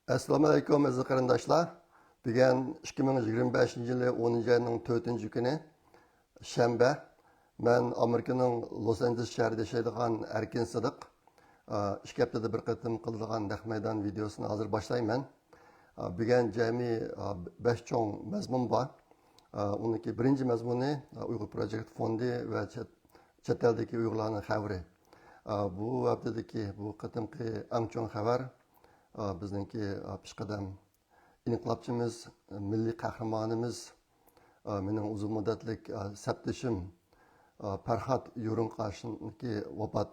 Assalomu alaykum aziz qarindoshlar. Bugun 2025-yili 10 ayning 4 kuni shanba. Men Amerikaning Los Angeles shahrida yashaydigan Erkin Sidiq 2 haftada bir qatim qiladigan naq maydon videosini hozir boshlayman. Bugun jami 5 cho'ng mazmun bor. Uniki birinchi mazmuni Uyg'ur Project Fondi va chet eldagi Uyg'urlarning xabari. Bu haftadagi bu qatimki eng cho'ng xabar bizningki peshqadam inqilobchimiz, milliy qahramonimiz, mening uzun muddatlik sabtishim Farhod Yo'rinqashiniki vafot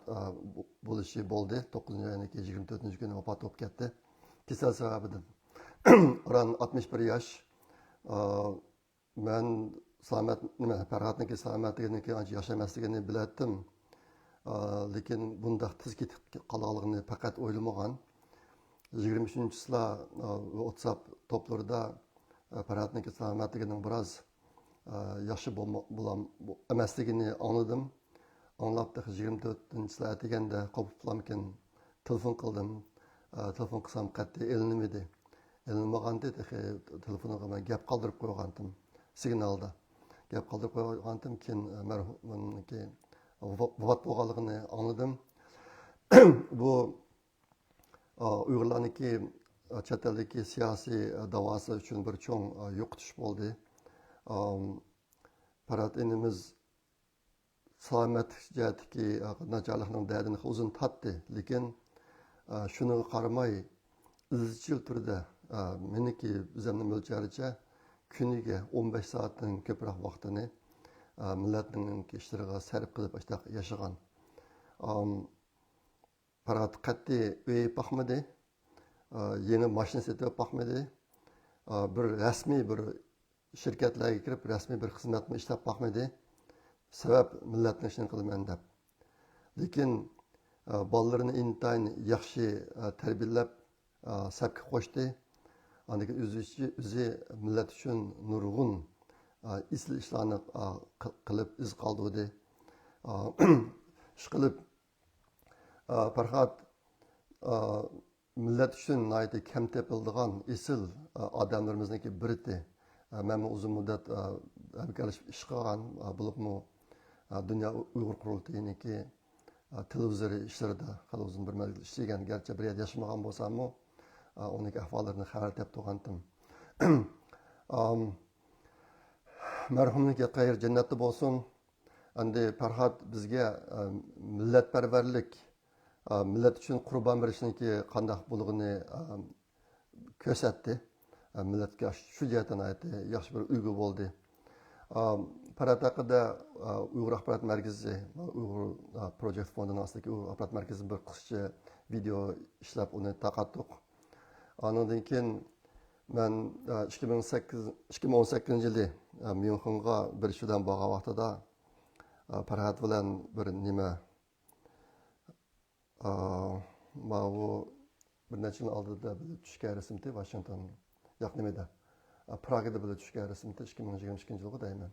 bo'lishi bo'ldi. 9-oyniki 24-kuni vafot bo'lib ketdi. Kasal sababidan. Oran 61 yosh. Men salomat Farhodniki salomatligini ancha yashamasligini bilardim. Lekin bundaq tiz ketib qolganligini faqat o'ylamagan. 23-sila WhatsApp toplarida Farhodniki salomatligining biroz yaxshi emasligini anladim. Anlab 24-sila deganda qopiblamkin telefon qildim. Telefon qilsam qat'iy elinmadi. Elinmaganda telefonga men gap qoldirib qo'ygandim. Signalda gap qoldirib qo'ygandim. Keyin marhumniki vafot bo'lganligini anladim. Bu Uyg'urlarniki chet eldagi siyosiy davosi uchun bir cho'ng yo'qotish bo'ldi. Farhod inimiz salomatlik jihatdagi nacharlikning dardini uzun tortdi, lekin shuniga qaramay izchil turda meniki o'zimning mo'ljaricha kuniga 15 soatdan ko'proq vaqtini millatning ishlariga sarf qilib yashagan. Farhod qat'iy uy baxmadi, yangi mashina setib baxmadi, bir rasmiy bir shirkatlarga kirib rasmiy bir xizmatni ishlab baxmadi. Sabab millatning ishini qilaman deb. Lekin bolalarini intayin yaxshi tarbiyalab safga qo'shdi. Andaki o'zi millat uchun nurg'un isl ishlarni qilib iz qoldirdi. Ishqilib Farhod millat uchun naydi kam tepildigan isil odamlarimizniki biri. Men uzun muddat hamkorlash ish qilgan bo'libmi Dunyo Uyg'ur qurultayiniki televizor ishlarida hali uzun bir muddat ishlagan, garchi bir yerda yashamagan bo'lsam-mu, uning ahvollarini xabar topib turgandim. Marhumniki xayr jannatda bo'lsin. Endi Farhod bizga millatparvarlik, millat uchun qurbon berishniki qanday bo'lganini ko'rsatdi. Millatga shu jihatdan yaxshi bir ulgu bo'ldi. Farhod haqida Uyg'ur axborot markazi, Uyg'ur Project Fondining ostidagi Uyg'ur axborot markazi bir qisqa video ishlab uni taqatdik. Ondan keyin men 2018-yili Myunxenga bir shudan borgan vaqtida Farhod bilan bir nima bu bir necha yil oldida tushgan rasmda Washington yaqinida Pragada bo'lib tushgan rasmda 2022-yilda deyman.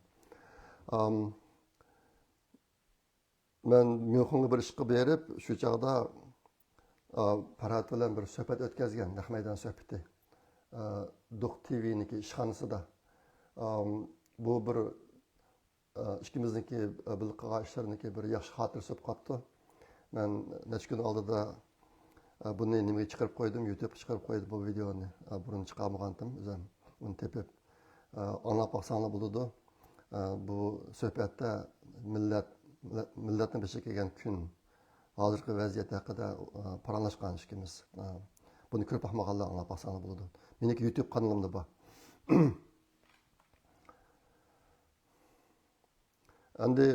Men Myunxenga bir ishga berib, shu chaqda Farhod bilan bir suhbat o'tkazgan, naq maydon suhbati. Duq TV'niki ishxonasida. Bu bir ikkimizniki bil qilgan ishlarniki bir yaxshi xotir so'p qoldi. Men necha kun oldida buni nimaga chiqarib qo'ydim, YouTube'ga chiqarib qo'ydim bu videoni. Burun chiqarmagandim, o'zim uni tepib anglab boqsanglar bo'ladi. Bu suhbatda millatni boshiga kelgan kun, hozirgi vaziyat haqida paranlashgan ishimiz. Buni ko'rib baxmaganlar anglab boqsanglar bo'ladi. Meniki YouTube kanalimda bor. Endi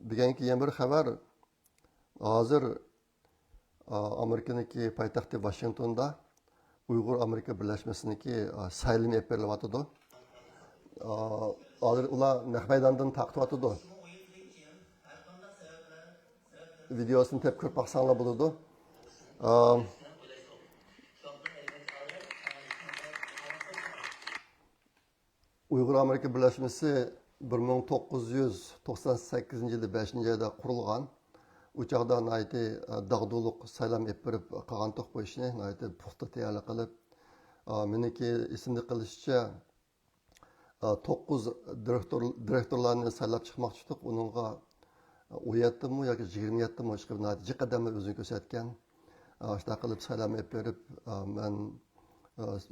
bugungi yana bir xabar. Hozir Amerikaniki poytaxti Washingtonda Uyg'ur Amerika birlashmasiniki saylim olib berilyotdi. Hozir ular naq maydondan taqtiryotdi. Videosini tep ko'rib baxsanglar bo'ladi. Uyg'ur Amerika birlashmasi 1998-yili 5-oyda qurilgan. U chaqda dag'duliq saylam olib berib qolgan to'q bu ishni puxta tayyorlik qilib meniki esimde qilishcha 9 direktorlarni saylab chiqmoqchi edik. Uningga 17 mi yoki 27 mi chiqib natija qadamlar o'zini ko'rsatgan. Shunaqa qilib saylanib berib, men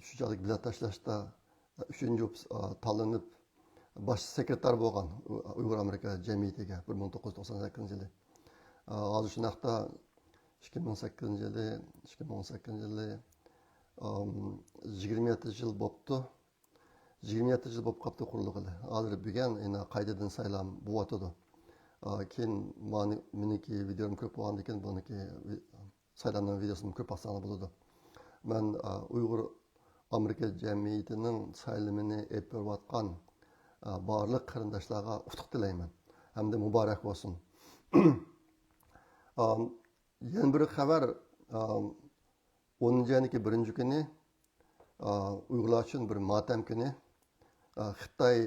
shunchalik bilet tashlashda 3-chi tanlanib bosh sekretar bo'lgan Uyg'ur Amerika jamiyatiga 1998-yili. Hozir shunaqda 2008-yili, 2018-yili 27 yil bo'pti. 27 yil bo'lib qoldi qurilg'ili. Hozir bugun yana qaytadan saylam bo'yotdi. Keyin meniki videom ko'p bo'lgandan keyin buniki saylangan videosini ko'p baksana bo'ladi. Men Uyg'ur Amerika jamiyatining saylamini olib berayotgan barliq qarindoshlarga utuq tilayman. Hamda muborak bo'lsin. Yana bir xabar 10-niki birinchi kuni Uyg'urlar uchun bir motam kuni. Xitoy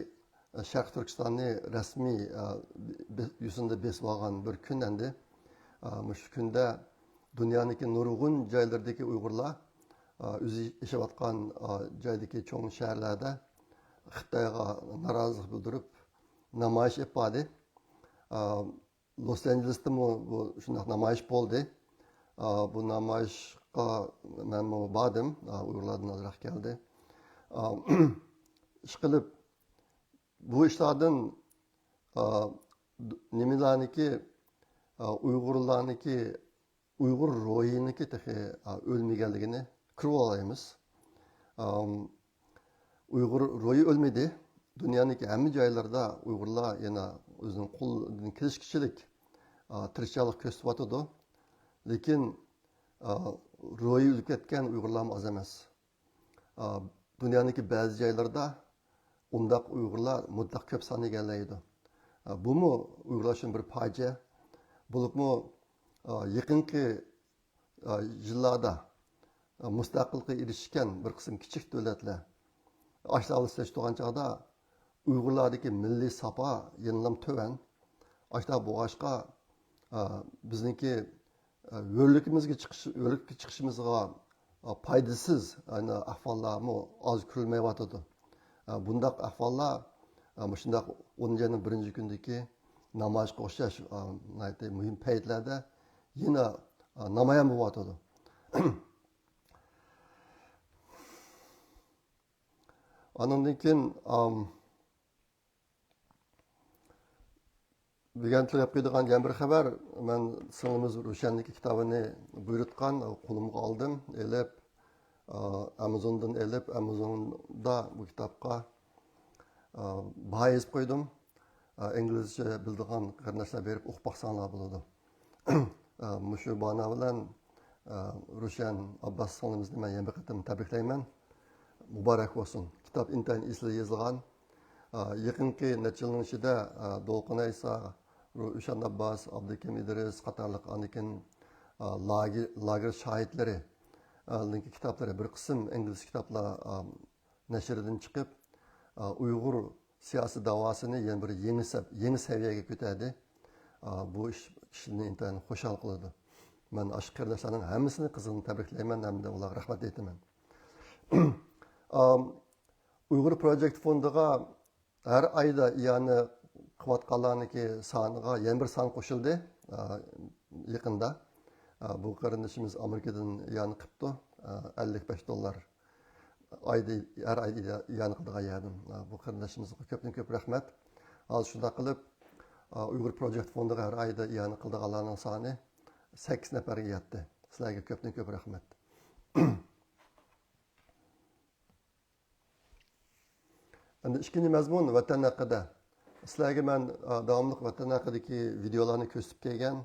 Sharq Turkistonni rasmiy yuzida besib olgan bir kun endi. Shu kunda dunyodagi nurg'un joylardagi Uyg'urlar o'zi yashayotgan joydagi cho'ng shaharlarda Xitoyga norozilik bildirib namoyish etdi. Los Angelesda bu shunday namoyish bo'ldi. Bu namoyishga men bordim, Uyg'urlardan azroq keldi. Ishqilib bu ishlardan nimalarniki Uyg'urlarniki Uyg'ur ro'yiniki o'lmaganligini ko'rib olaymiz. Uyg'ur ro'yi o'lmadi. Dunyodagi hamma joylarda Uyg'urlar yana o'zining qo'lidan kelishkichilik tirishchilik ko'rsatyapti. Lekin ro'yi o'lib ketgan Uyg'urlar oz emas. Dunyodagi ba'zi joylarda undaq Uyg'urlar mutlaq ko'p son egallaydi. Bumi Uyg'urlar uchun bir fojia. Bo'libmi yaqinqi yillarda mustaqillikka erishgan bir qism kichik davlatlar aşağıda seçtiğin çağda Uygurlardaki milli sapa yenilam töven. Aşağı bu aşka bizdeki örlük çıkışımızga paydasız yani ahvallar mı az kürülmeye vatıdı. Bundak ahvallar şundak 10. ayının birinci gündeki namaz koşaş mühim peytlerde yine namayan bu vatıdı. Ondan keyin Bilgentlik yapıyorduk yana bir haber. Ben sınırımız Ruşenlik kitabını buyurtkan, kolumga aldım. Elip, Amazon'dan elip, Amazon'da bu kitapka baha yazıp koydum. İngilizce bildiğin kardeşler verip okup baksanlar buladı. Muşu bana bilen Ruşen Abbas sınırımızda ben yemek ettim, tebrikleymen. Mübarek olsun. Kitap intayin isli yazılgan. Yaqinqi necha yilning ichida Dolqin Aysa, Ruşen Abbas, Abdukim İdris qatorliq anikin lager shohidlari kitoblari bir qism ingliz kitoblar nashrdan chiqib Uyg'ur siyosiy davosini yana bir yangi saviyaga ko'tardi. Bu ish kishini intayin xushal qiladi. Men ash qarindoshlarning hammasini qizg'in tabriklayman hamda ularga rahmat aytaman. Uyghur Project Fondiga her ayda yani kıvatkalarındaki saniga yeni bir san koşuldu yakında. Bu kardeşimiz Amerika'dan yani kıptı. $55. Her ayda yani kıldığa yardım. Bu kardeşimize köp rahmet. Az şunda kılıp Uyghur Project Fondiga her ayda yani kıldığalarının sani 8 neferge yattı. Sizlerge köp rahmet. Endi ikkinchi mazmun vatan haqida. Sizlarga men davomli vatan haqidagi videolarni ko'rsatib kelgan.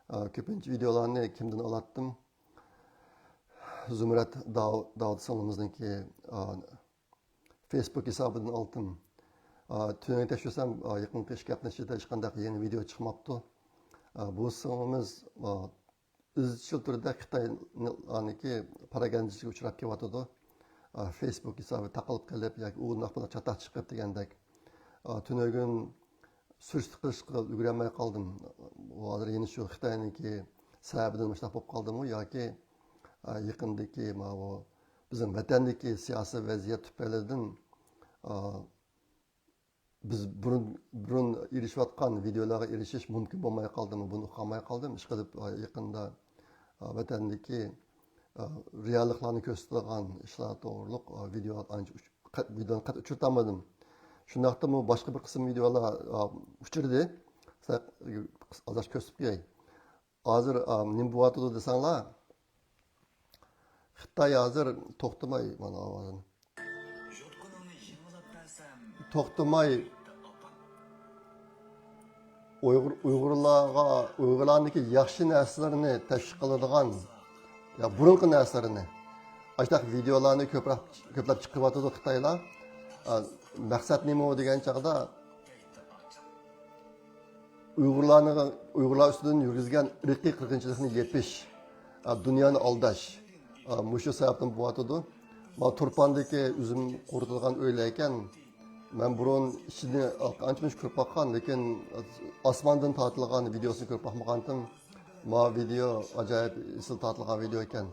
Ko'pincha videolarni kimdan olatdim? Zumrat Davud singlimizninki Facebook hisobidan oldim. Tuni tekshirsam yaqinqi 2 hafta ichida hech qanday yangi video chiqmabdi. Bu singlimiz izchil turda Xitoyniki propagandachiga uchrab kelyotdi. Facebook hisobi taqilib qilib yoki u naqblar chataq chiqib degandek tunogin surishti qilishga ulgurmay qoldim. Hozir yana shu Xitoyniki sababidan mushtaq bo'lib qoldimi yoki yaqindagi bizim vatandagi siyosiy vaziyat tufaylidan biz burun erishayotgan videolarga erishish mumkin bo'lmay qoldimi, buni uqolmay qoldim. Ishqilib yaqinda vatandagi realliklarni ko'rsatadigan ishlar to'g'riliq videoni qat uchirtamadim. Shundaqdimi boshqa bir qism videolar uchirdi. Hozir ko'rsatib qo'yay. Hozir nima bo'lyapti desanglar, Xitoy hozir to'xtamay mana ovozini. To'xtamay Uyg'urlarniki yaxshi narsalarni tashviq qiladigan burunqi narsalarni ashtaq videolarni ko'plab chiqaryapti Xitoylar. Maqsad nima degan chaqda Uyg'urlar ustidan yurgizgan irqiy qirg'inchilikni yepish, dunyoni aldash. Mushu sababdan bo'lyapti. Ma Turpandagi o'zim quritilgan o'ylar ekan, men burun ishini ancha ko'rib boqqan, lekin osmondan tortilgan videosini ko'rib boqmagandim. Ma video ajoyib isil tortilgan video ekan.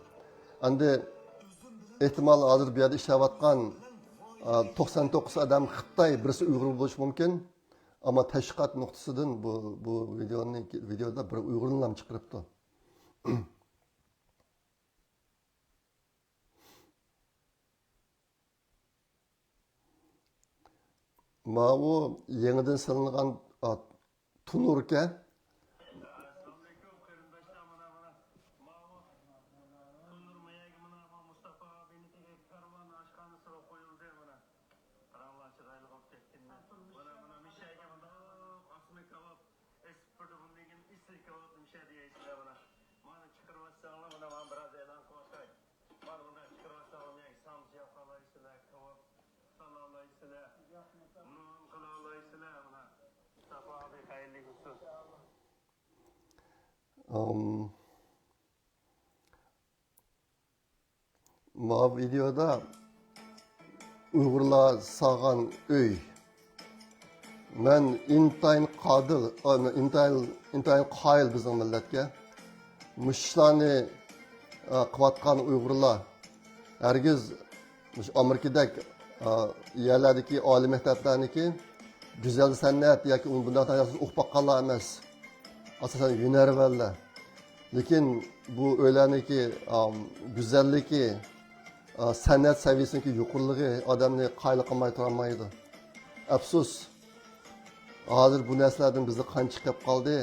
Endi ehtimol hozir bu yerda ishlayotgan 99 odam Xitoy, birisi Uyg'ur bo'lishi mumkin. Ama tashqat nuqtasidan bu videoda bir Uyg'urni ham chiqaribdi. Ma u yangidan silingan tunurga ma videoda Uyg'urlar sağan öy. Men intayin qadil, intayin qayil bizning millatga. Mushlarni qilayotgan Uyg'urlar hergiz Amerikadagi yerlardagi oliy maktablarniki go'zal san'at yoki bundan tashqari o'qib boqqanlar emas. Asosan hunarvanlar. Lekin bu o'ylarniki go'zalligi, san'at saviyasidagi yuqoriligi odamni qayli qilmay turolmaydi. Afsus, hozir bu narsalardan bizni qancha chiqib qoldi.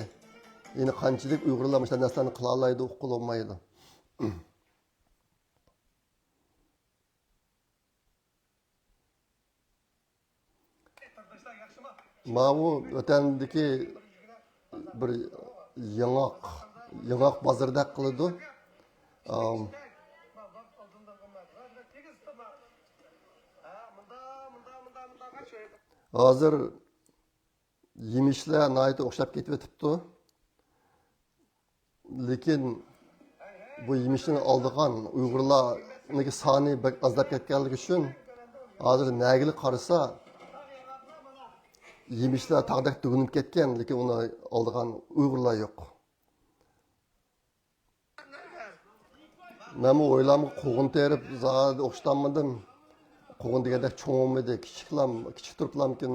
Yine qanchalik Uyg'urlar mana shu narsalarni qila olmaydi, o'qib olmaydi. Ma bu o'tandagi bir yangoq bozorda qiladi. Hozir yemişler nayta o'xshab ketib o'tibdi. Lekin bu yemişni oldigan Uyg'urlarning soni azlab ketganligi uchun hozir nagili qarasa yemişler taqdak tugunib ketgan, lekin uni oldigan Uyg'urlar yo'q. Men bu o'ylamni quvun terib zada o'xshatanmadim. Quvun deganda cho'ngmidi, kichik turiblamkin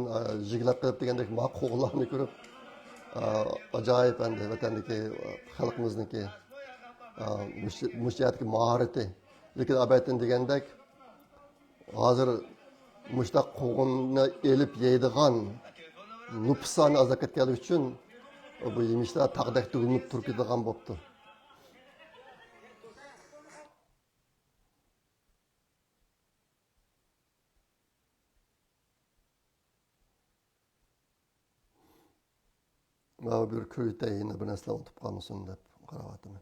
jiglab qilib degandek ma quvunlarni ko'rib ajoyib endi vatandagi xalqimizniki mushayatki maharati. Lekin abaytin degandek hozir mushtaq quvunni elib yeydigan nupsani azab ketganligi uchun bu yemişlar taqdak tugunib turib ketadigan bo'pti. Ma bir köyde yine bir nesle otup kalmışsın dep karavatımı.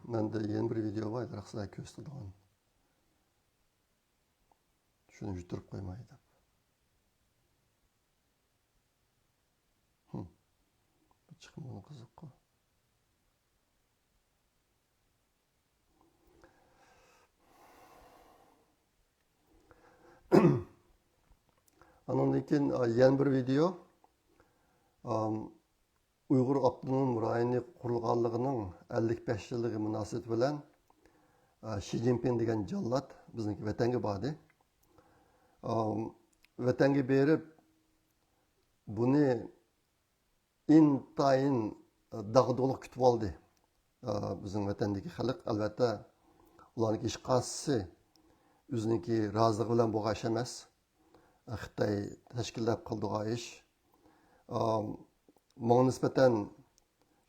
Mende yeni bir video var, raksa köstüdüğün. Şunu yuturup koymayı dep. Çıkım onu kızık koy. Ondan keyin yana bir video Uyg'ur Abdunum rayoni qurilganligining 55 yilligi munosabati bilan Xi Jinping degan jallod bizniki vatanga bordi. Vatanga berib buni intayin dag'dug'liq kutib oldi. Bizning vatandagi xalq albatta ularning hech qaysisi o'ziniki roziligi bilan bo'lgan ish emas. Xitoy tashkillab qildigan ish. Manga nisbatan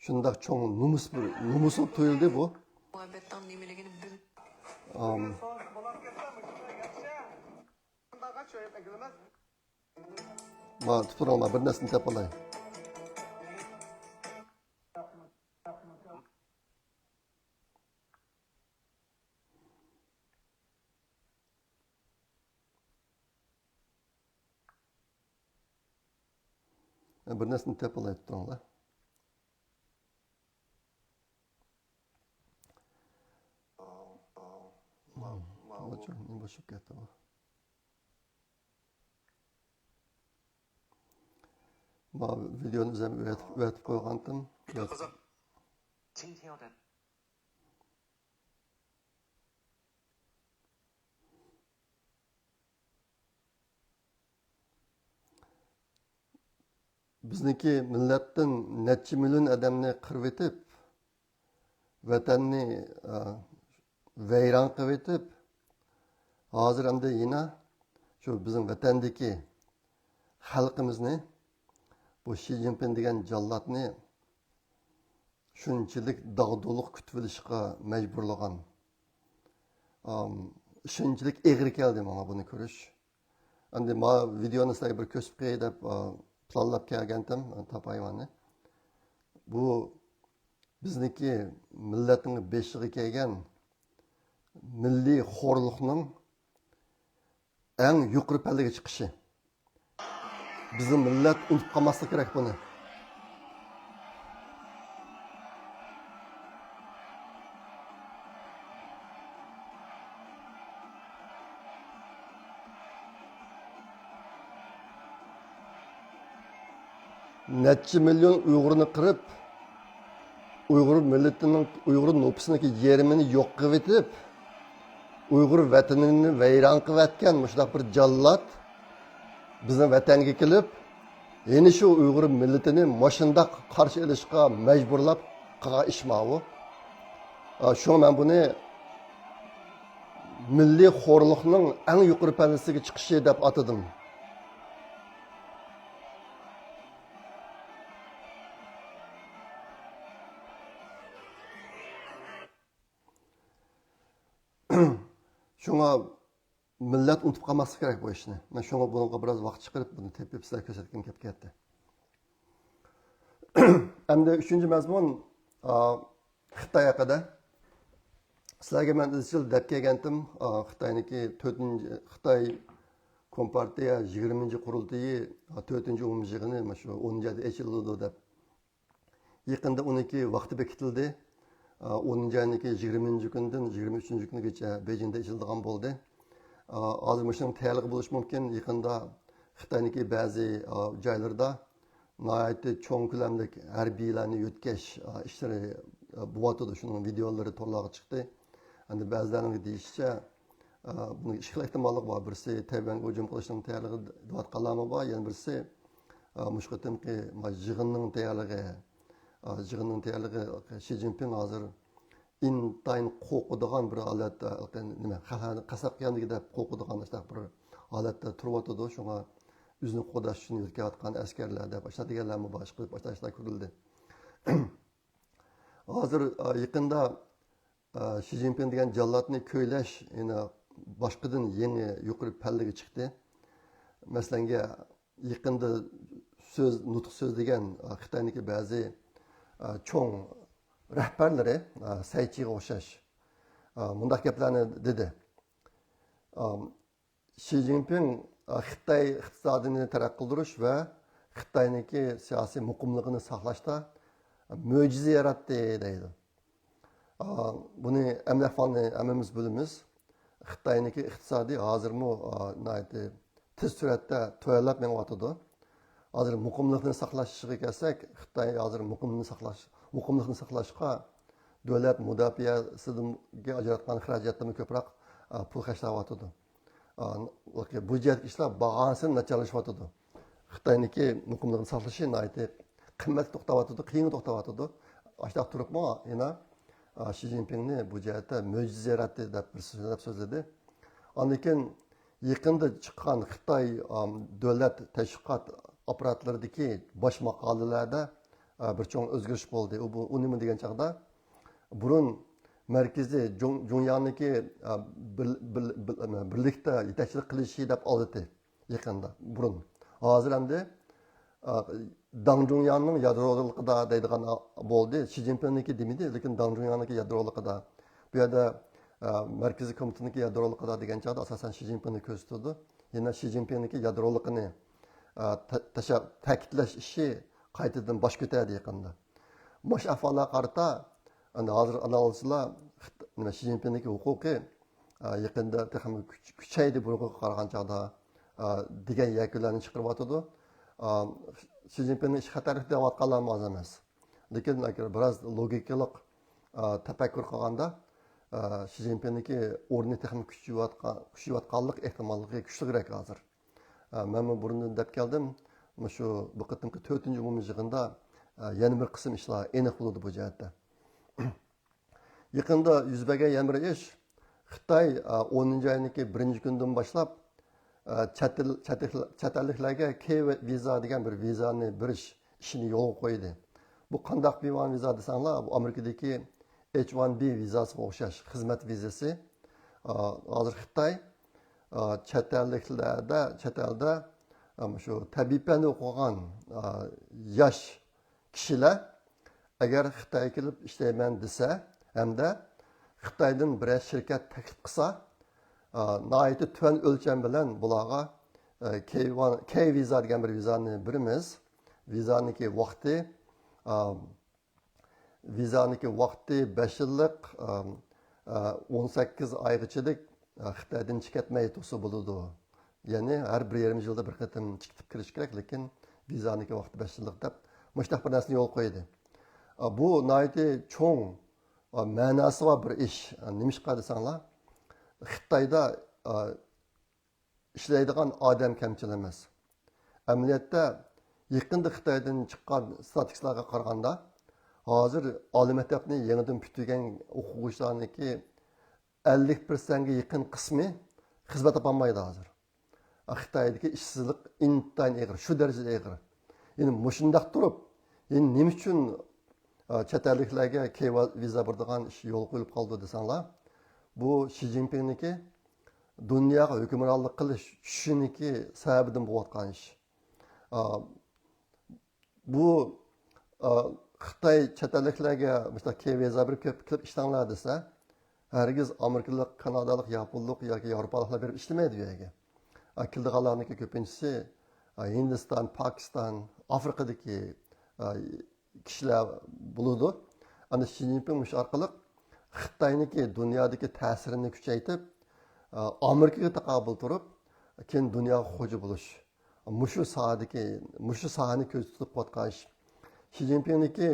shundoq cho'ng numus tuyuldi bu. Ma tuturma bir narsani topolay. Bir narsani topolay tutinglar. Ne boşluk getdi bu. Ma videoni o'zim o'tib qo'ygandim. Bizniki millatdan necha million odamni qirib etib, vatanni vayron qilib etib, hozir hamda yana shu bizning vatandagi xalqimizni bu Xi Jinping degan jallodni shunchalik dag'dug'liq kutib olishga majburlagan. Shunchalik egri keldi menga buni ko'rish. Endi ma videoni sizlarga bir ko'rsatib qo'yay deb planlab kelgandim, topayman. Bu bizniki millatning beshiga kelgan milliy xo'rliqning eng yuqori pallaga chiqishi. Bizim millat unutib qolmaslik kerak buni. Necha million Uyg'urni qirib, Uyg'ur millatining, Uyg'ur nüfusuniki yerimini yo'q qilib etib, Uyg'ur vatanini vayron qilib atgan mushundaq bir jallod bizning vatanga kelib, yeni shu Uyg'ur millatini mashundaq qarshi olishga majburlab qilgan ish bu. Shu men buni milliy xo'rliqning eng yuqori pallasiga chiqishi deb atadim. Şuna millet unutib qolmaslik kerak bu ishni. Men shunga bunga biroz vaqt chiqarib buni tepib sizlarga ko'rsatgim kelib ketdi. Endi 3-mazmun Xitoy haqida. Sizlarga men izchil deb kelgandim. Xitoyniki 4-Xitoy Kompartiya 20-qurultayi 4-umumyig'ini mana shu 10-da ochildi deb. Yaqinda 12 vaqti bekitildi. 10-niki 20-kundan 23-kungacha Beijingda ochiladigan bo'ldi. Hozir shuning tayyorligi bo'lishi mumkin. Yaqinda Xitoyniki ba'zi joylarda nihoyatda cho'ng ko'lamli harbiylarni yo'tkash ishlari bo'lyotdi. Shuning videolari to'liq chiqdi. Endi ba'zilarining deyishicha, buni ikki xil ehtimollik bor. Birisi Tayvanga hujum qilishning tayyorligi deyotganlarmi bor, yana birisi mushku timki yig'inning tayyorligi. Xi Jinping hozir intayin qo'rqadigan bir holatda, nima, qasab qiyamdagi deb qo'rqadigan bir holatda turibdi. Shunga o'zini qo'dash uchun yurtayotgan askarlar deb deganlarmi boshqa boshqalar ko'rildi. Hozir yaqinda Xi Jinping degan jallodni ko'ylash yana boshqadan yangi yuqori pallaga chiqdi. Masalan, yaqinda nutq so'zlagan Xitoyniki ba'zi cho'ng rahbarlari Saychiga o'xshash bunday gaplarni dedi. Xi Jinping Xitoy iqtisodini taraqqiy qildirish va Xitoyniki siyosiy muqimligini saqlashda mo'jiza yaratdi deydi. Buni hammamiz bilamiz. Xitoyniki iqtisodiy hozirmi tez suratda tuvallab menyapti. Hozir muqimlikni saqlashga kelsak, Xitoy hozir muqimlikni saqlashga davlat mudofaasiga ajratgan xarajatlarni ko'proq pul xarjlayapti. Bu jihatdagi ishlar bag'asini nacharlashyapti. Xitoyniki muqimlikni saqlashi qimmat to'xtayapti, qiyin to'xtayapti. Ashta turibmi, yana Xi Jinpingni bu jihatda mo'jiza yaratdi deb bir so'zladi. Ondan yaqinda chiqqan Xitoy davlat tashviqot apparatlaridagi bosh maqolalarda bir cho'ng o'zgarish bo'ldi. U nima degan chaqda burun markaziy Jongyanniki birlikda yetakchilik qilishi deb oldi yaqinda burun. Hozir endi Dang Junyanning yadroliqida deydigan bo'ldi. Xi Jinpingniki demidi, lekin Dang Junyanniki yadroliqida. Bu yerda Markaziy komitetniki yadroliqida degan chog'da asosan Xi Jinpingni ko'rsatdi. Yana Xi Jinpingniki yadroliqini ta'kidlash ishi qaytadan bosh ko'tardi yaqinda. Bosh ahvolga qarata hozir analizlar Xi Jinpingniki huquqi yaqinda kuchaydi bu huquqqa qaragan chog'da degan yakunlarni chiqaryapti. Xi Jinpingni ish xatarlik deyotganlar oz emas. Lekin biroz logikalik tafakkur qilganda Xi Jinpingniki o'rni texnik kuchayotganlik ehtimolligi kuchliroq hozir. Men burundan deb keldim, shu bu qitimki 4-umumiy yig'inda yana bir qism ishlar aniq bo'ldi bu jihatda. Yaqinda yuz bergan yana bir ish Xitoy 10-oyning 1-kundan boshlab chet elliklarga K viza degan bir vizani berish ishini yo'lga qo'ydi. Bu qandaq bir viza desanglar, bu Amerikadagi H1B vizasiga o'xshash xizmat vizasi. Hozir Xitoy chet elda shu tabiiy fan o'qigan yosh kishilar agar Xitoyga kelib ishlayman desa hamda Xitoydan bir shirkat taklif qilsa, nihoyatda tuvan o'lcham bilan bularga K viza degan bir vizani beramiz. Vizaniki vaqti 5 yillik 18 oygacha Xitoydan chiqatmay tursa bo'ladi. Ya'ni har 1,5 yilda bir qatim chiqib kirish kerak, lekin vizaniki vaqti 5 yillik deb mushtaq bir narsani yo'l qo'ydi. Bu nihoyatda cho'ng ma'nosi bor bir ish. Nimishqa desanglar, Xitoyda ishlaydigan odam kamchil emas. Amaliyotda yaqinda Xitoydan chiqqan statistiklarga qaraganda, hozir oliy maktabni yangidan bitirgan o'quvchilarniki 50%ga yaqin qismi xizmat topolmaydi hozir. Xitoydagi ishsizlik intayin og'ir, shu darajada og'ir. Endi mushundaq turib, endi nima uchun chet elliklarga K viza beradigan ish yo'l qo'yilib qoldi desanglar, bu Xi Jinpingniki dunyoga hukmronlik qilish tushuniki sababidan bo'layotgan ish. Bu Xitoy chet elliklarga mesela K viza berib kelib ishlanlar desa, hargiz Amerikalik, Kanadalik, Yaponlik yoki Yevropaliklar berib ishlamaydi bu yerga. Keldiganlarniki ko'pinchisi Hindiston, Pokiston, Afrikadagi kishilar bo'ladi. Ana Xi Jinping shu orqali Xitoyniki dunyodagi ta'sirini kuchaytirib, Amerikaga taqobil turib, keyin dunyoga xo'ja bo'lish. Mushu sahani ko'z tutib qotgan ish. Xi Jinpingniki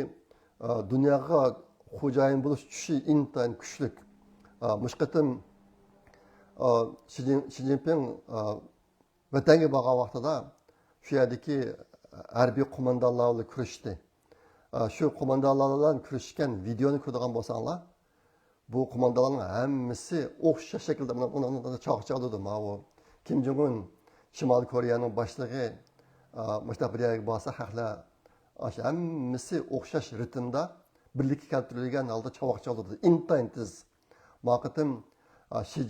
dunyoga xo'jayin bo'lish tushi intayin kuchli. Mushqatim Xi Jinping vatanga borgan vaqtida shu yerdagi harbiy qo'mondonlar bilan kurashdi. Shu qo'mondonlar bilan kurashgan videoni ko'rgan bo'lsanglar, bu qo'mondonlarning hammasi o'xshash shaklda chaqchaqladi. Mana Kim Jong Un Shimoliy Koreyaning boshlig'i mushtaq bir yerga borsa, haqlar hammasi o'xshash ritmda birlikka keltirilgan holda chaqchaqladi. Intayin tez. Vaqtim Xi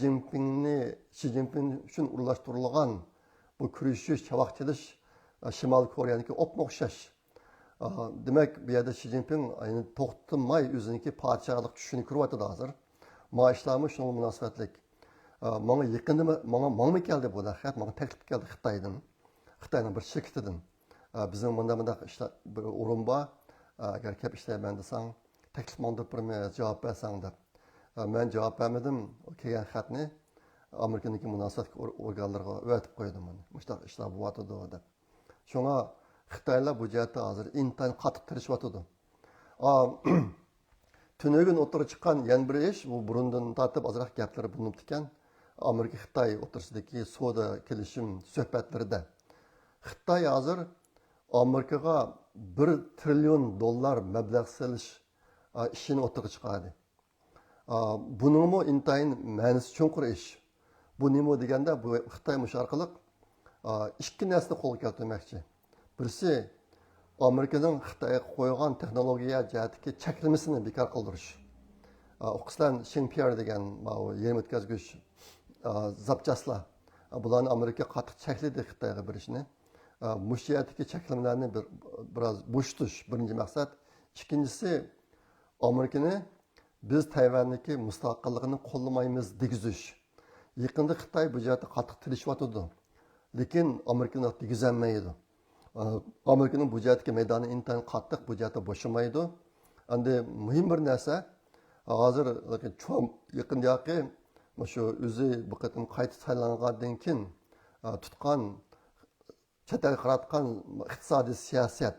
Jinping uchun urlashtirilgan bu kurashish, chavoqchilish Shimoliy Koreyaniki o'xshash. Demak, bu yerda Xi Jinping to'xtamay o'ziniki podshohlik tushini ko'ryapti hozir. Ma ishlarmi shunga munosabatlik. Menga yaqinda menga keldi bu haqiqat, menga taklif keldi Xitoyning bir shirkatidan. Bizning bunda ishlar bir o'rin bor. Agar kelib ishlayman desang, taklif mandirib javob bersang deb. Men javob bermadim kelgan xatni. Amerika'nın münasebet organlarına öğretip koydum bunu. Müştak işler bu atıdı o da. Şuna Xitaylar bu cihette hazır intan katıp tırışıvatıdı. Tünögün oturup çıkan yan bir iş, bu burundan tartıp azırak gapları bulunup diken, Amerika-Xitay oturusundaki soda kelişim söhbetleri Xitay hazır Amerikaga 1 trilyon dollar meblag selish ishini o'tirg'i chiqadi. Buningmi intayin ma'nosi cho'nqur ish. Bu nima deganda bu Xitoy mush orqali ikki narsani qo'lga keltirmoqchi. Birisi Amerikaning Xitoyga qo'ygan texnologiya jihatdagi cheklamasini bekor qildirish. O'qisdan Xinjiang degan yer o'tkazgich zapchaslar. Bularni Amerika qattiq chekladi Xitoyga berishni. Müştiyatdaki çeklimlerini biraz boştuş birinci maksat. İkincisi Amerika'nı biz Tayvan'daki müstakilliğini kollamayımız digizüş. Yakında Xitay bu cihette katık tilişvatıdı. Lakin Amerika'nın digizlenmeydi. Amerika'nın bu cihetteki meydanı intan kattık bu cihette boşamaydı. Andi mühim bir narsa hazır çok yakındaki şu üzü bu kadın kayıt saylanğandan keyin tutkan Çetel qaratqan iqtisadi siyosat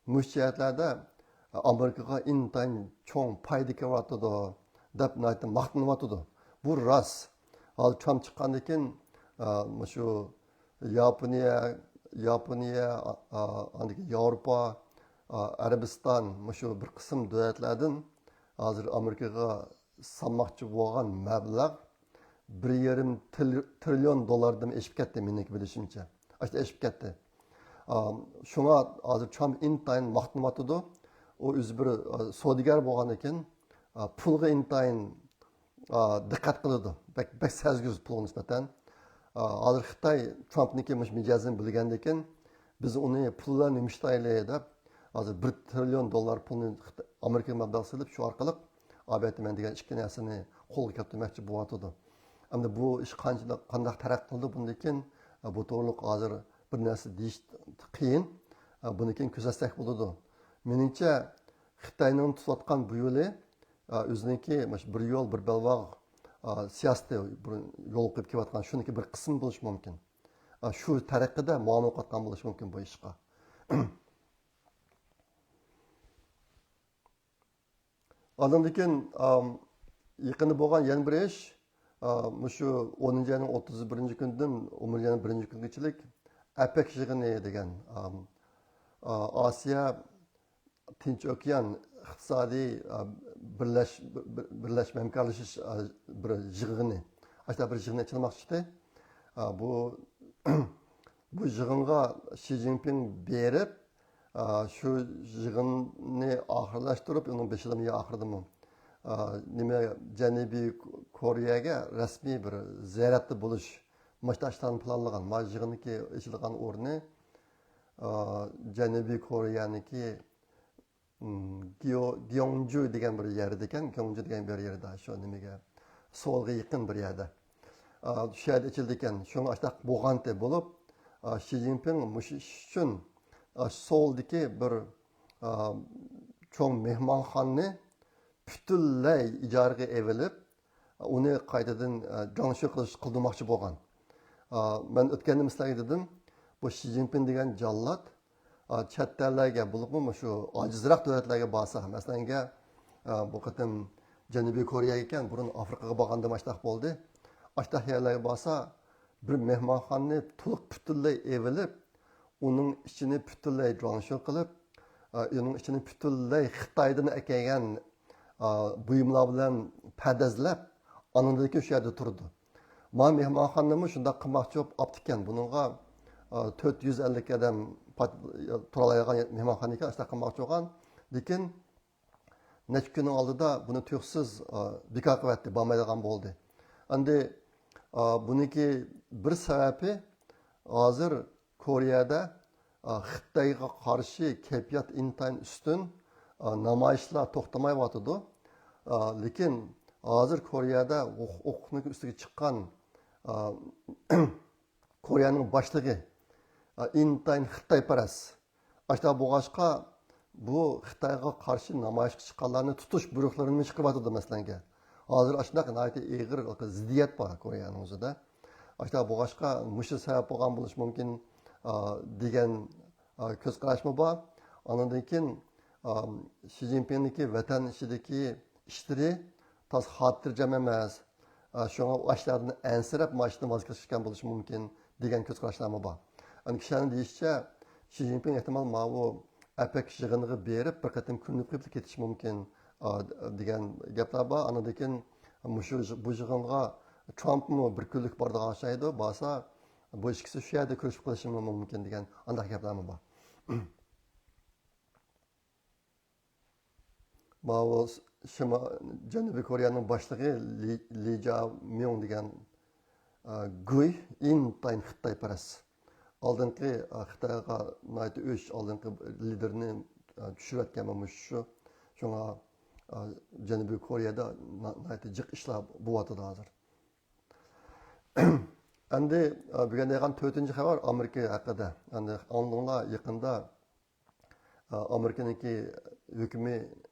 müşjiyatlerde Amerikaga intayin cho'ng foyda kelyapti deb maqtanyapti. Bu rost. Hozir Trump chiqqandan keyin shu Yaponiya, Yevropa, Arabiston shu bir qism davlatlardan hozir Amerikaga salmoqchi bo'lgan mablag' 1,5 trilyon dollardan oshib ketdi meniki bilishimcha. İşte eşip gitti. Şuna hazır Trump intayin maqtanyapti. O özü bir savdogar bo'lgan ekan, pulga intayin diqqat qiladi. Bek sezgir pulga nisbatan. Hazır Xitoy Trumpniki mijozini bilgandan keyin biz uni pullar nimishlayli deb hozir 1 trilyon dollar pulni Amerika mablag' silib shu orqali ABTman degan ikki narsani qo'lga kiritmoqchi bo'lyapti. Endi bu ish qanday taraqqiy qildi bundan keyin bu to'g'riliq hozir bir narsa deyish qiyin. Buni keyin kuzatsak bo'ladi. Meningcha Xitoyning tutayotgan bu yo'li o'ziniki bir yo'l bir belbog' siyosatda yo'l qo'yib kelayotgan shuniki bir qism bo'lishi mumkin. Shu taraqqida muomala qilayotgan bo'lishi mumkin bu ishga. Ondan keyin yaqinda bo'lgan yana bir ish şu 10. ayının 31. günden 11. ayının 1. güngeçilik APEC yığını degan Asiya Tinch Okean iqtisodiy birlashma hamkorlashish bir yig'ini. Ashta bir yig'in ochilmoqchi. Bu bu yig'inga Xi Jinping berib shu yig'inni oxirlashtirib, uning 5 yil oxiridami nima Janubiy Koreyaga rasmiy bir ziyoratda bo'lish mash'ashdan planlagan. Majig'niki ochilgan o'rni Janubiy Koreyaniki Gyeongju degan bir yerda ekan. Gyeongju degan bir yerda shu nimaga Seulga yaqin bir yerda. Shu yerda ochildi ekan. Shunga ashtaq bo'lganda bo'lib Xi Jinping mush uchun Seuldagi bir cho'ng mehmonxonani butunlay ijaraga evilib, uni qaytadan jonshi qildirmoqchi bo'lgan. Men o'tganda mislarga dedim, bu Xi Jinping degan jallod chet ellarga bo'libmi shu ojizroq davlatlarga borsa, masalan, bu qatim Janubiy Koreya ekan, burun Afrikaga borganda mashtaq bo'ldi. Ashtaq yerlarga borsa, bir mehmonxonani to'liq butunlay evilib, uning ichini butunlay jonshi qilib, uning ichini butunlay Xitoydan kelgan buyumlar bilan pardazlab anındaki shu yerda turdi. Ma mehmonxonani shunday qilmoqchi bo'lib optikan. Buningga 450 odam tura oladigan mehmonxona ekan, shunday qilmoqchi bo'lgan. Lekin necha kunning oldida buni tuyuqsiz bekor qilyapti, bormaydigan bo'ldi. Endi buniki bir sababi hozir Koreyada Xitoyga qarshi kayfiyat intayin ustun namoyishlar to'xtamayotdi. Lekin hozir Koreyada o'qning ustiga chiqqan Koreyaning boshlig'i intayin Xitoyparast. Ashta bo'g'ashqa bu Xitoyga qarshi namoyish chiqqanlarni tutish buyruqlarini chiqaryapti masalan. hozir shunaq ig'ir ziddiyat bor Koreyaning o'zida. Ashta boshqa mushi sabab bo'lgan bo'lishi mumkin degan ko'z qarashmi bor. Ondan keyin Xi Jinpingniki vatan ishidagi ishlari tas xotirjam emas. Shunga ashlarni ansirab mashina voz kechishgan bo'lishi mumkin degan ko'z qarashlarmi bor. Ani kishining deyishicha Xi Jinping ehtimol bu APEC yig'iniga berib bir qatim kunlik qilib ketishi mumkin degan gaplar bor. Ondan keyin bu yig'inga Trumpmi bir kunlik bordigan o'xshaydi, bo'lsa bu ikkisi shu yerda ko'rishib qilishi mumkin degan undaq gaplarmi bor. Bu Janubiy Koreyaning boshlig'i Lee Jae-myung degan Gui intayin Xitoyparast. Oldingi Xitoyga o'ch oldingi liderni tushirayotgan shu. Shunga Janubiy Koreyada jiq ishlar bo'lyapti hozir. Endi bugun degan 4-xabar Amerika haqida. Endi oldinlar yaqinda Amerikaniki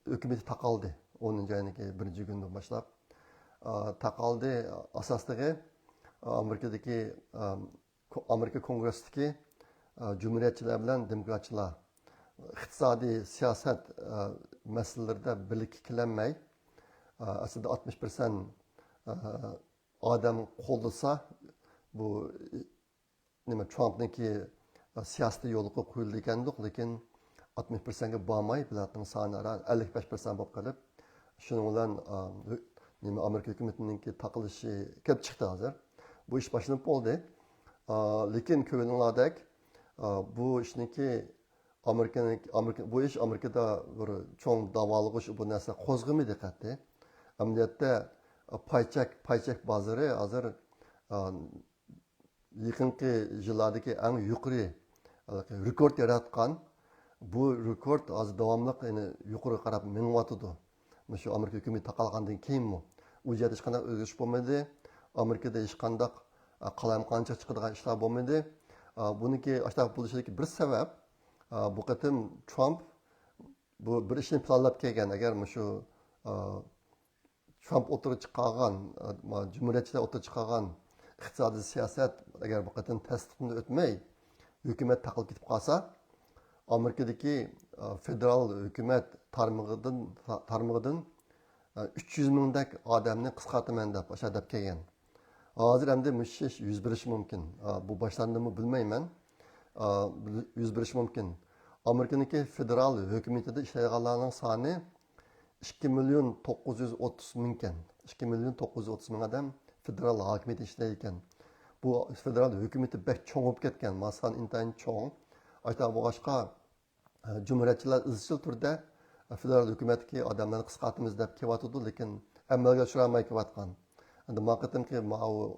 hükümeti taqaldi. 10-ayınki 1 gündən başlap taqaldi. Asaslığı Amerika Kongressdeki Cumhuriyetçiler bilen demokratçılar iqtisadi siyaset meselelerinde birlik kilenmey. Aslında 60% adam qo'llasa bu Trump'niki siyasi yo'lga qo'yildi ekandik, lekin 60%ga bormay, bularning soni 55% bo'lib qolib, shuning bilan Amerika hukumatininki taqilishi kelib chiqdi hozir. Bu ish boshlanib bo'ldi. Lekin ko'ngildek bu ishniki bu ish Amerikada bir cho'ng davolig'ish bu narsa qo'zg'amaydi qat'iy. Amaliyotda paychak bozori hozir yaqinqi yillardagi eng yuqori rekord yaratgan. Bu rekord hozir davomli yuqori qarab mingyotidi. Shu Amerika hukumati taqalgandan keyinmi? U yerda hech qanday o'zgarish bo'lmadi. Amerikada hech qanday qalamqancha chiqadigan ishlar bo'lmadi. Buniki ashta bo'lishidagi bir sabab bu qatim Trump bu bir ishni planlab kelgan. Agar shu Trump o'tirib chiqqan, Cumhuriyetçiler o'tirib chiqqan iqtisodiy siyosat agar bu qatim tasdiqdan o'tmay hukumat taqilib ketib qolsa, Amerikadagi federal hukumat tarmog'idan 300 mingdak odamni qisqartaman deb o'sha deb kelgan. Hozir endi mushish yuz berishi mumkin. Bu boshlandimi bilmayman. Yuz berishi mumkin. Amerikaniki federal hukumatida ishlaydiganlarning soni 2.930.000 ekan. 2.930.000 odam federal hokimiyatda ishlaydi ekan. Bu federal hukumati bek cho'ng bo'lib ketgan. Masalan, intayin cho'ng. Ayta boshqa Cumhuriyetçiler izchil turda federal hukumatga odamlarni qisqartimiz deb kelyotdi, lekin amalga oshirolmay kelayotgan. Endi maqatimki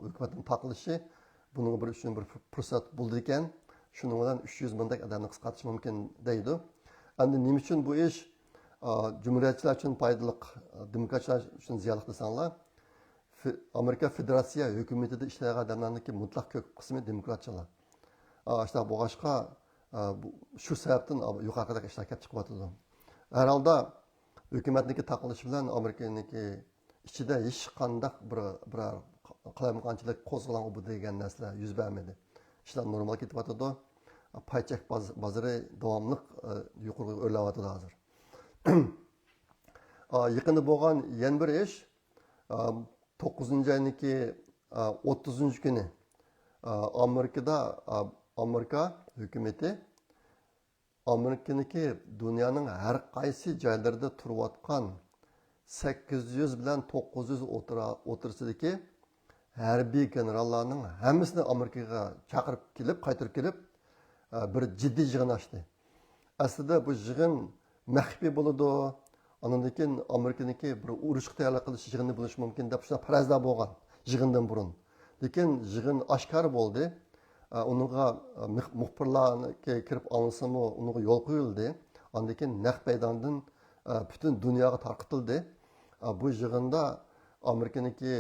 hukumatning taqilishi buning bir uchun bir fursat bo'ldi ekan. Shuning bilan 300 mingdak odamni qisqartish mumkin deydi. Endi nima uchun bu ish Cumhuriyetçiler uchun foydali, demokratlar uchun ziyonli desanglar, Amerika Federatsiya hukumatida ishlaydigan odamlarning mutlaq ko'p qismi demokratchilar. İşte bu boshqa shu sababdan yuqoridagi ishlar kelib chiqyapti. Har holda hukumatniki taqilishi bilan Amerikaniki ichida hech qanday bir qalamqanchilik qo'zg'algan bu degan narsa yuz bermadi. Ishlar normal ketyapti. Paychak bozori davomli yuqoriga o'rlayapti hozir. Yaqinda bo'lgan yana bir ish 9-ayniki 30-kuni Amerika hukumati Amerikaniki dunyoning har qaysi joylarida turayotgan 800 bilan 900 o'tirsidagi harbiy generallarning hammasini Amerikaga chaqirib kelib, qaytarib kelib bir jiddiy yig'in ochdi. Aslida bu yig'in maxfiy bo'ladi. Ondan keyin Amerikaniki bir urushga tayyorlik qilish yig'ini bo'lishi mumkin deb shuna farazlar bo'lgan yig'indan burun. Lekin yig'in oshkor bo'ldi. Onunğa muxbirlarga kirib olinsimi, onunğa yo'l qo'yildi. Ondan keyin naq maydondan butun dunyoga tarqatildi. Bu yig'inda Amerikaniki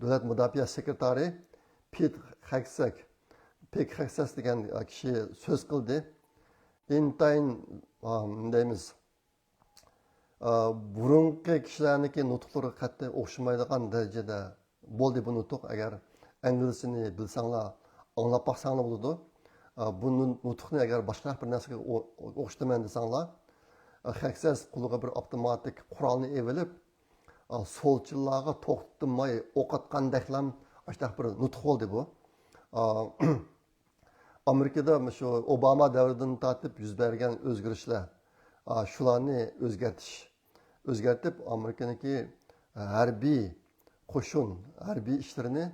davlat mudofaa sekretari Pete Hegseth degan kishi so'z qildi. Intayin deymiz burungi kishilarniki nutqlari qattiq o'xshamaydigan darajada bo'ldi bu nutq. Agar inglizini bilsanglar anglab baqsanglar bo'ladi. Bu nutqni agar boshqa bir narsaga o'xshataman desanglar, haksiz quliga bir avtomatik qurolni evilib solchilarga to'xtamay o'q atgandaklam ashta bir nutq bo'ldi bu. Amerikada shu Obama davridan tortib yuz bergan o'zgarishlar shularni o'zgartib Amerikaniki harbiy qo'shin harbiy ishlarini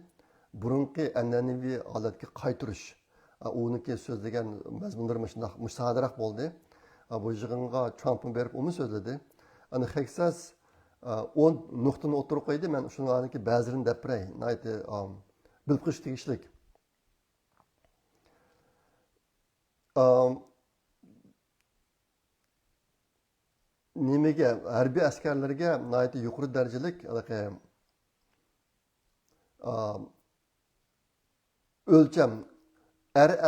burungi an'anaviy holatga qaytarish uniki so'zlagan mazmunlar musodaraq bo'ldi. Bu yig'inga Trumpni berib uni so'zladi. Ana Texas 10 nuqtani o'tirib qo'ydi. Men shularniki ba'zilarini deb beray. Nayt bilib qo'yish tegishlik. Nimaga harbiy askarlarga nayt yuqori darajalik o'lcham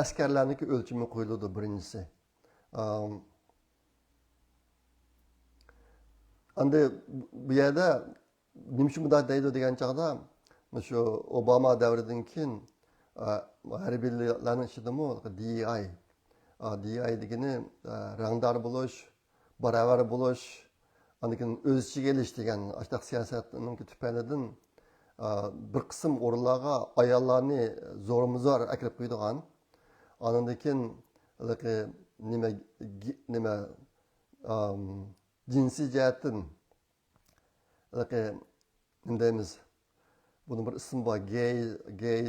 askarlarniki o'lchami qo'yiladi birinchisi. Endi bu yerda nima uchun bunday deydi degan chog'da shu Obama davridan keyin harbiylarning ichidami DEI degani rangdor bo'lish, barobar bo'lish, anikin o'z ichiga elish degan ashtaq siyosatning tufaylidan bir qism o'rinlarga ayollarni zo'rmizor akirib qo'ydigan. Andan keyin nima jinsiy jihatdan nima deymiz? Buni bir ism bor, gay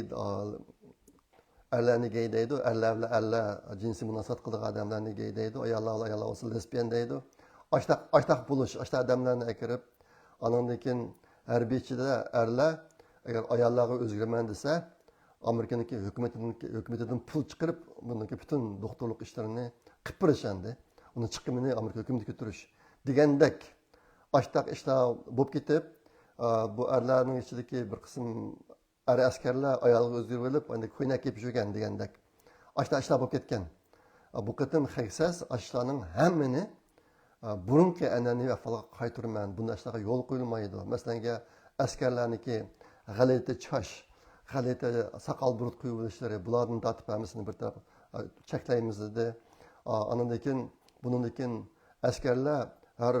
erlarni gay deydi, erlar jinsiy munosabat qiladigan odamlarni gay deydi, ayollar bo'lsa lesbiyan deydi. Ashtaq bo'lish, ashtaq odamlarni akirib, andan keyin harbiychida erlar agar ayollarga o'zgaraman desa, Amerikaniki hukumatidan pul chiqarib, buniki butun doktorlik ishlarini qilib berishandi. Uni chiqimini Amerika hukumati ko'tarish degandek ashtaq ishlar bo'lib ketib, bu erlarning ichidagi bir qism askarlar ayolga o'zgarib olib, endi ko'ynak kiyib yurgan degandek ashtaq ishlar bo'lib ketgan. Bu qatim Texas ashlarning hammani burungi an'anaviy ahvolga qaytarman. Bunday ishlarga yo'l qo'yilmaydi. Masalan, askarlarniki g'alati chosh, g'alati soqol burut qo'yib olishlari, bulardan tortib hammasini bir taraf cheklaymiz dedi. Andan keyin bundan keyin askarlar har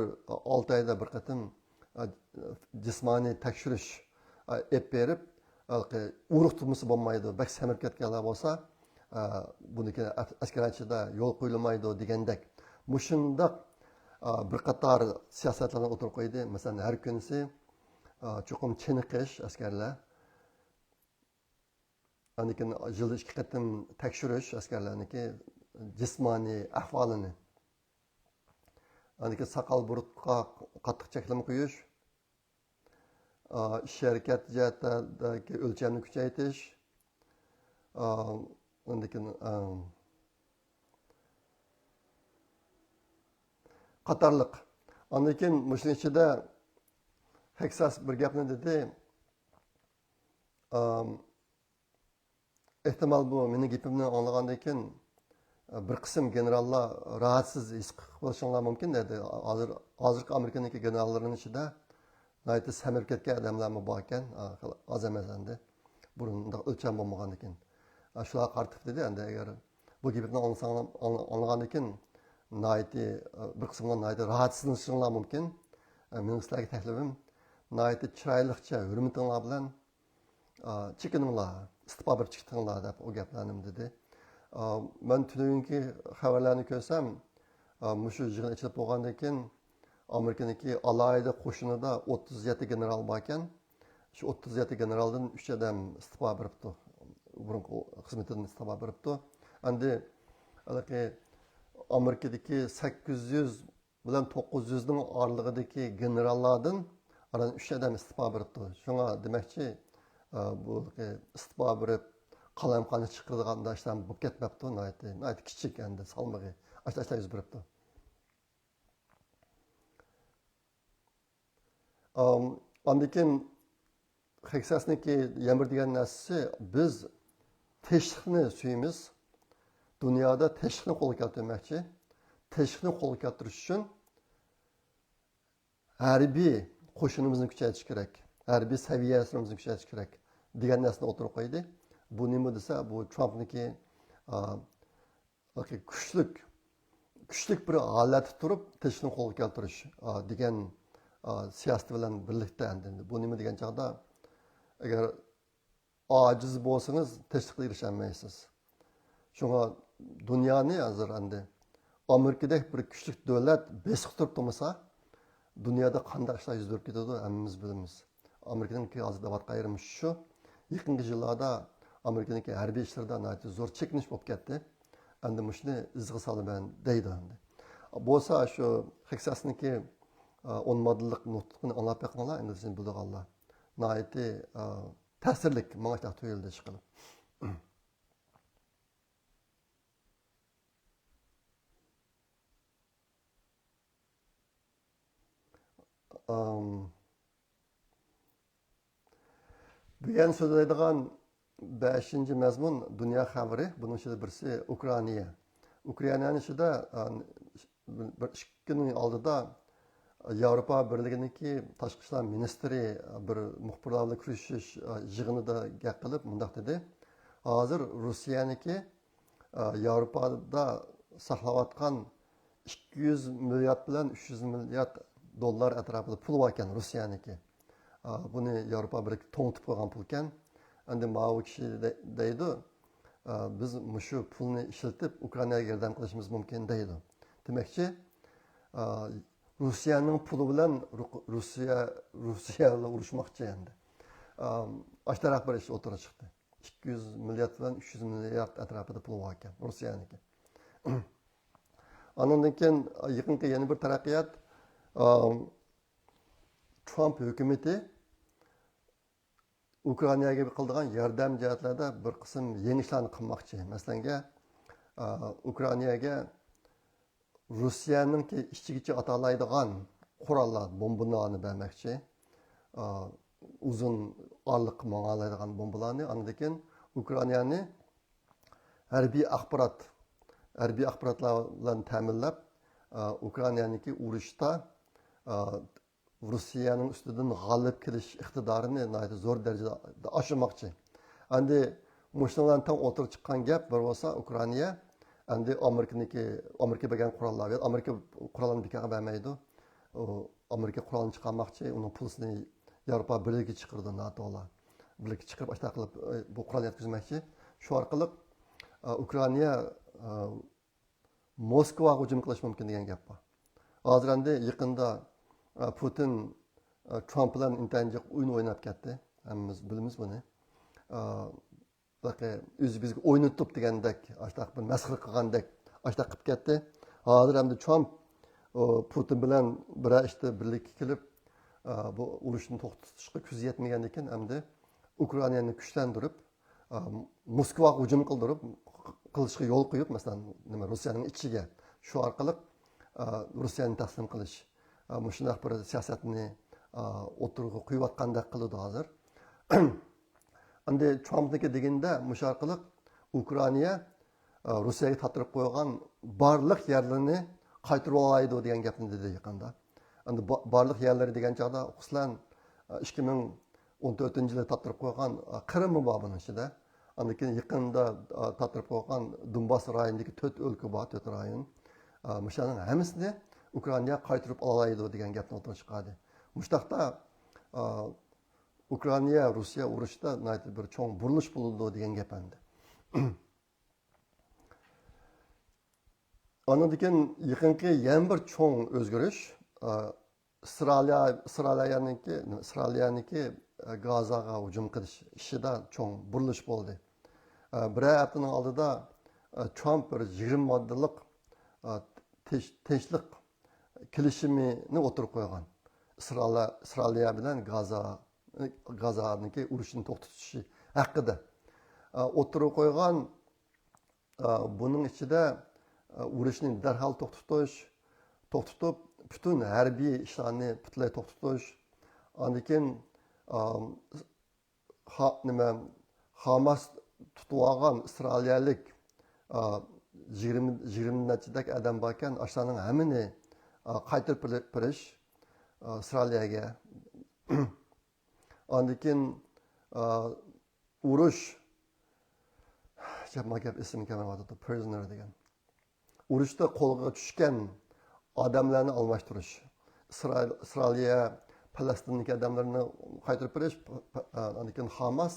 6 oyda bir qatim jismoniy tekshirish ep berib, urug' turmusi bo'lmaydi. Bak samirib ketganlar bo'lsa, buniki askarachida yo'l qo'yilmaydi degandek. Mushundaq bir qator siyosatlarni o'tirib qo'ydi. Masalan, har kunisi cho'qim chiniqish askarlar. Anikin yilda 2 qatim tekshirish askarlarniki jismoniy ahvolini. Anikin soqol burutga qattiq cheklama qo'yish, ish harakat jihatidagi o'lchamni kuchaytirish, anikin qatorliq. Ondan keyin mushning ichida Texas bir gapni dedi. Ehtimal bu mening gapimni anglagandan keyin bir qism generallar rahatsiz his qilishinglar mumkin dedi. Hozirgi Amerikaniki generallarining ichida nayt samirib ketgan odamlar bor ekan, oz emas endi. Burunda o'lcham bo'lmagan ekan. Shular qartib dedi. Endi agar bu gapni anglagandan keyin nayt bir qismlar nayt rahatsizlanishinglar mumkin. Mening sizlarga taklifim nayt chiroylicha hurmatinglar bilan chekininglar, istiqbo berib chiqinglar deb o gaplarni dedi. Ben tününkü xabarlarni ko'rsam, mushu yig'in ichida bo'lgandan keyin Amerikaniki alayida qo'shinida 37 general bor ekan. Shu 37 generaldan 3 odam istiqbo beribdi. Burungi xizmatidan istiqbo beribdi. Endi Amerikadagi 800 bilan 900 ning oralig'idagi generallardan 3 odam istiqbo beribdi. Shunga demakchi bu istiqbo berib qalamqani chiqiradigan ishlar bo'lib ketmabdi. Nayt kichik endi salmog'i ashta yuz beribdi. Ondan keyin Texasniki yamir degan narsasi biz teshikni suyimiz. Dunyoda teshikni qo'lga keltirmoqchi. Teshikni qo'lga keltirish uchun harbiy qo'shinimizni kuchaytirish kerak, harbiy saviyamizni kuchaytirish kerak degan narsani o'tirib qo'ydi. Bu nima desa, bu Trumpniki kuchlik bir holatda turib tinchlikni qo'lga keltirish degan siyosat bilan birlikda endi. Bu nima degan chog'da, agar ojiz bo'lsangiz tinchlikqa erisholmaysiz. Shunga dunyoni hozir endi Amerikadek bir kuchli davlat besiq turib turmasa, dunyoda qanday ishlar yuz berib ketadi hammamiz bilamiz. Amerikaniki hozir deyotgan yerimiz shu. Yaqingi yillarda Amerikaniki harbiy ishlarda zo'r chekinish bo'lib ketdi. Endi shuni izg'i solaman deydi endi. Bo'lsa shu Texasniki 10 modellik nutqini anglab beqinglar, endi siz bilganlar. Nayati ta'sirlik menga tuyuldi ish qilib. Bugun so'zlaydigan 5-chi mazmun dunyo xabari. Buning ichida birisi Ukraina. Ukrainaning ichida bir 2 kun oldida Yevropa Birligininki tashqi ishlar ministri bir muxbirlar bilan ko'rishish yig'inida gap qilib mundaq dedi. Hozir Rossiyaniki Yevropada saqlayotgan 200 milliard bilan 300 milliard dollar atrofida pul bor ekan Rossiyaniki. Buni Yevropa Birligi to'ntib qo'ygan pul ekan. Endi ma'u kishi deydi, biz shu pulni ishlatib Ukrainaga yordam qilishimiz mumkin deydi. Demakchi, Rossiyaning puli bilan Rossiya bilan urushmoqchi endi. Ashtaraq bir ish o'tirib chiqdi. 200 milliard bilan 300 milliard atrofida pul bor ekan Rossiyaniki. Andan keyin yaqinqi yana bir taraqqiyot, Trump hukumati Ukrainaga qildigan yordam jihatlarda bir qism yangi ishlarni qilmoqchi. Masalan, Ukrainaga Rossiyaning ichigacha atalaydigan qurollar, bombalarni bermoqchi. Uzun orliq mang'alaydigan bombalarni, andan keyin Ukrainani harbiy axborotlar bilan ta'minlab, Ukrainaniki urushda Rossiyaning ustidan g'alib kelish iqtidorini zo'r darajada oshirmoqchi. Endi mushunlardan tam o'tirib chiqqan gap bir bo'lsa, Ukraina endi Amerika bergan qurollar, Amerika qurollarni bekorga bermaydi. Amerika qurolni chiqarmoqchi, uning pulini Yevropa Birligi chiqirdi, NATOlar. Birligi chiqarib ashta qilib bu qurol yetkazmoqchi. Shu orqali Ukraina Moskvaga hujum qilish mumkin degan gap bor. Hozir endi yaqinda Putin Trump bilan intanjiq o'yin o'ynab ketdi. Hammamiz bilamiz buni. O'zi bizga o'ynatib degandek, ashtaq bir masxara qilgandek ashtaq qilib ketdi. Hozir endi Trump Putin bilan bir ishda birlikka kelib bu urushni to'xtatishga ko'zi yetmagan ekan, endi Ukrainani kuchlantirib, Moskvaga hujum qilishga yo'l qo'yib, masalan, Rossiyaning ichiga shu orqali Rossiyani taslim qilish. Shunday bir siyosatni o'tirg'i qo'yayotgandek qiladi hozir. Endi Trumpniki deganda mush orqali Ukraina Rossiyaga tatirib qo'ygan barliq yerlarni qaytarib oladi degan gapni dedi yaqinda. Endi barliq yerlar degan chog'da Ruslan 2014-yilda tatirib qo'ygan Qrim bor buning ichida. Endi keyin yaqinda tatirib qo'ygan Donbass rayonidagi 4 o'lka bor, 4 rayon. Mushaning hammasini Ukraina qaytarib oladi degan gapni o'tirib chiqadi. Mushtaqda Ukraina Rossiya urushida bir cho'ng burilish bo'ldi degan gap endi. Ondan keyin yaqinqi yana bir cho'ng o'zgarish Isroilyaniki Gazaga hujum qilish ishida cho'ng burilish bo'ldi. Bir haftaning oldida Trump bir 20 moddalik tinchlik kelishimini o'tirib qo'ygan. Isroiliya bilan Gazaniki urushni to'xtatishi haqida o'tirib qo'ygan. Buning ichida urushni darhol to'xtatib, butun harbiy ishlarni butunlay to'xtatish, undan keyin Hamas tutib olgan isroiliyalik 20 nachidak odam bor ekan, ashlarning hammani qaytarib berish, Avstraliyaga. Ondan keyin urush Jama gap ismi kelmayapti. Prisoner degan. Urushda qo'lga tushgan odamlarni almashtirish. Isroiliya Falastinlik odamlarni qaytarib berish, ondan keyin Hamas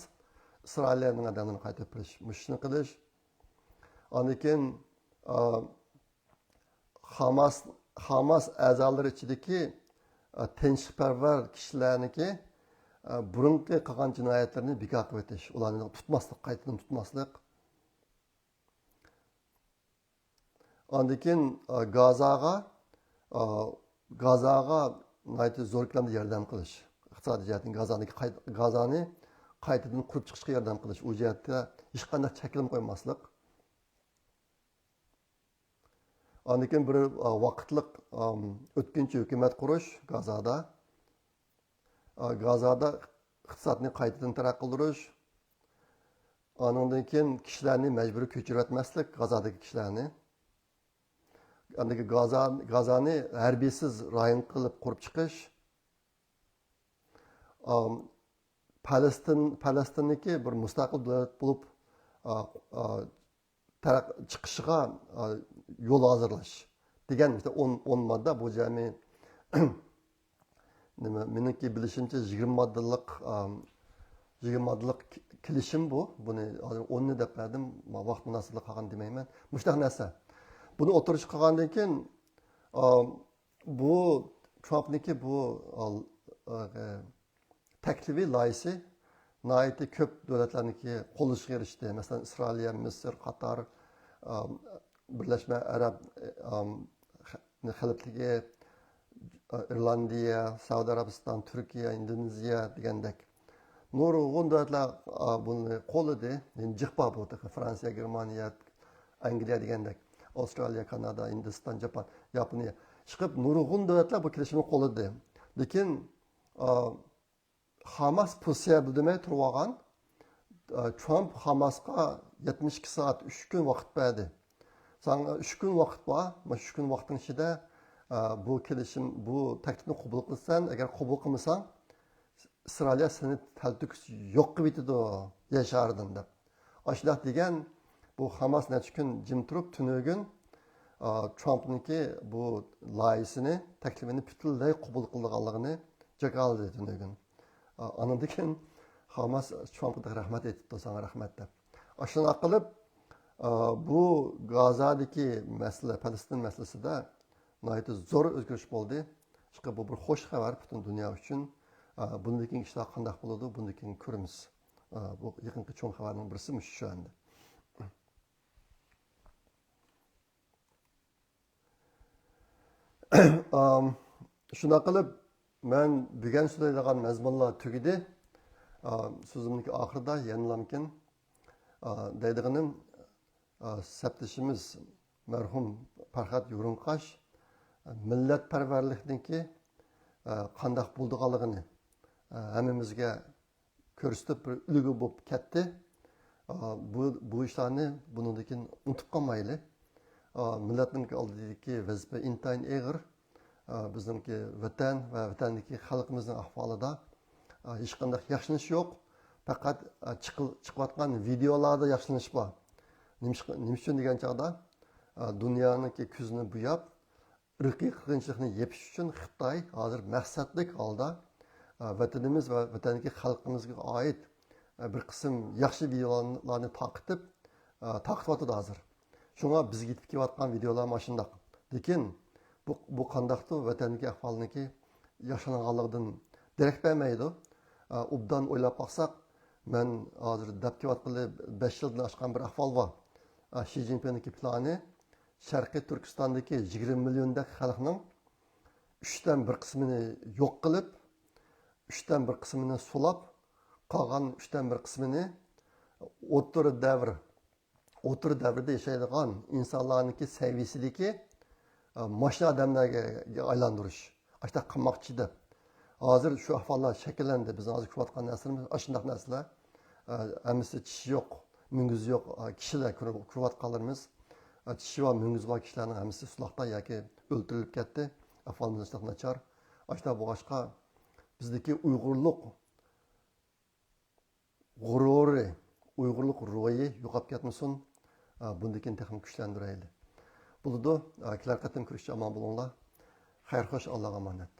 Isroiliyaning odamlarini qaytarib berish. Mushni qilish. Ondan keyin Hamas a'zolari ichidagi tinchlikparvar kishilarniki burungi qilgan jinoyatlarni bekor qilib o'tish, ularni tutmaslik, qaytadan tutmaslik. Ondan keyin Gazaga zo'r ko'lamda yordam qilish. Iqtisodiy jihatdan Gazani qaytadan qurib chiqishga yordam qilish. U jihatda hech qanday cheklim qo'ymaslik. Ondan keyin bir vaqtliq o'tkinchi hukumat qurish Gazada. Gazada iqtisodni qaytadan taraqqiy qildirish. Ondan keyin kishilarni majburiy ko'chirib o'tmaslik, Gazadagi kishilarni. Gazani harbiysiz rayon qilib qurib chiqish. Palestinniki bir mustaqil davlat bo'lib chiqishiga yo'l hozirlash degan 10 modda bu jami meniki bilishimcha 20 moddalik kelishim bu. Buni 10 deb berdim, vaqt munosiblik qilgan demayman. Mushtaq narsa. Buni o'tirish qilgandan keyin bu Trumpniki bu taklifi loyihasi nihoyatda ko'p davlatlarniki qo'llashga erishdi. Masalan, Isroiliya, Misr, Qatar, Birlashma Arab Xalifligi, Irlandiya, Saudiya Arabiston, Turkiya, Indoneziya degandek nurg'un davlatlar buni qo'lladi. Jiqba bu Fransiya, Germaniya, Angliya degandek. Avstraliya, Kanada, Hindiston, Yaponiya chiqib nurg'un davlatlar bu kelishimni qo'lladi. Lekin Hamas Pusiya bilmay turib olgan. Trump Hamasga 72 soat 3 kun vaqt berdi. Sana 3 kun vaqt bor. Mana 3 kun vaqtning ichida bu kelishim, bu taklifni qabul qilsan, agar qabul qilmasang, Isroiliya seni taltuk yo'q qilib ketadi yashardan deb. Ashulaq degan bu Hamas necha kun jim turib tunugun Trumpniki bu loyihasini, taklifini butunlay qabul qilganligini jakaldi tunugun. Andan keyin Hamas Trumpga rahmat aytibdi, sana rahmat deb. Ashuna qilib bu Gazadagi masala, Falastin masalasida nihoyatda zo'r o'zgarish bo'ldi. Chiqib bu bir xo'sh xabar butun dunyo uchun. Bundan keyin ishlar qanday bo'ladi, bundan keyin ko'ramiz. Bu yaqinqi cho'ng xabarning birisi shu endi. Shuna qilib men bugun so'zlaydigan mazmunlar tugidi. So'zimning oxirida yanılamkin deydiganim saptishimiz marhum Farhod Yurunqash millatparvarlikniki qanday bo'lganligini hammamizga ko'rsatib bir ulgu bo'lib ketdi. Bu ishlarni bundan keyin unutib qolmaylik. Millatning oldidagi vazifa intayin og'ir. Bizningki vatan va vatandagi xalqimizning ahvolida hech qanday yaxshilanish yo'q. Faqat chiqayotgan videolarda yaxshilanish bor. Nima uchun degan chog'da dunyoniki ko'zini bo'yab irqiy qirg'inchilikni yepish uchun Xitoy hozir maqsadlik holda vatanimiz va vatandagi xalqimizga oid bir qism yaxshi videolarni taqib hozir. Shunga bizga yetib kelayotgan videolar mana shunday. Lekin bu qandaqdir vatandagi ahvolniki yaxshilanganligidan darak bermaydi. Obdan o'ylab baqsaq, men hozir deb kelayotgan 5 yildan oshgan bir ahvol bor. Xi Jinpingning plani Sharqiy Turkistondagi 20 milliondek xalqning 3dan 1 qismini yo'q qilib, 3dan 1 qismini sulab, qolgan 3dan 1 qismini o'tir davrida yashaydigan insonlarniki saviyasidagi mashina odamlarga aylantirish. Ashta qilmoqchi deb. Hozir shu ahvollar shakllandi. Biz hozir ko'rayotgan narsalarimiz shunday narsalar. Hammasi tishi yo'q, mungiz yo'q kishilar ko'rayotganlarimiz. Tishi va mungiz bor kishilarning hammasi suloqda yoki o'ldirilib ketdi. Ahvolimiz nachar. Aşta boğaşqa bizdeki Uyg'urluq g'ururi, Uyg'urluq ruhi yo'qolib ketmasin. Bundakin texnik kuchlantiraylik. Bo'ladi. Kelar qatim ko'rishcha omon bo'linglar. Xayr xo'sh, Allohga omonat.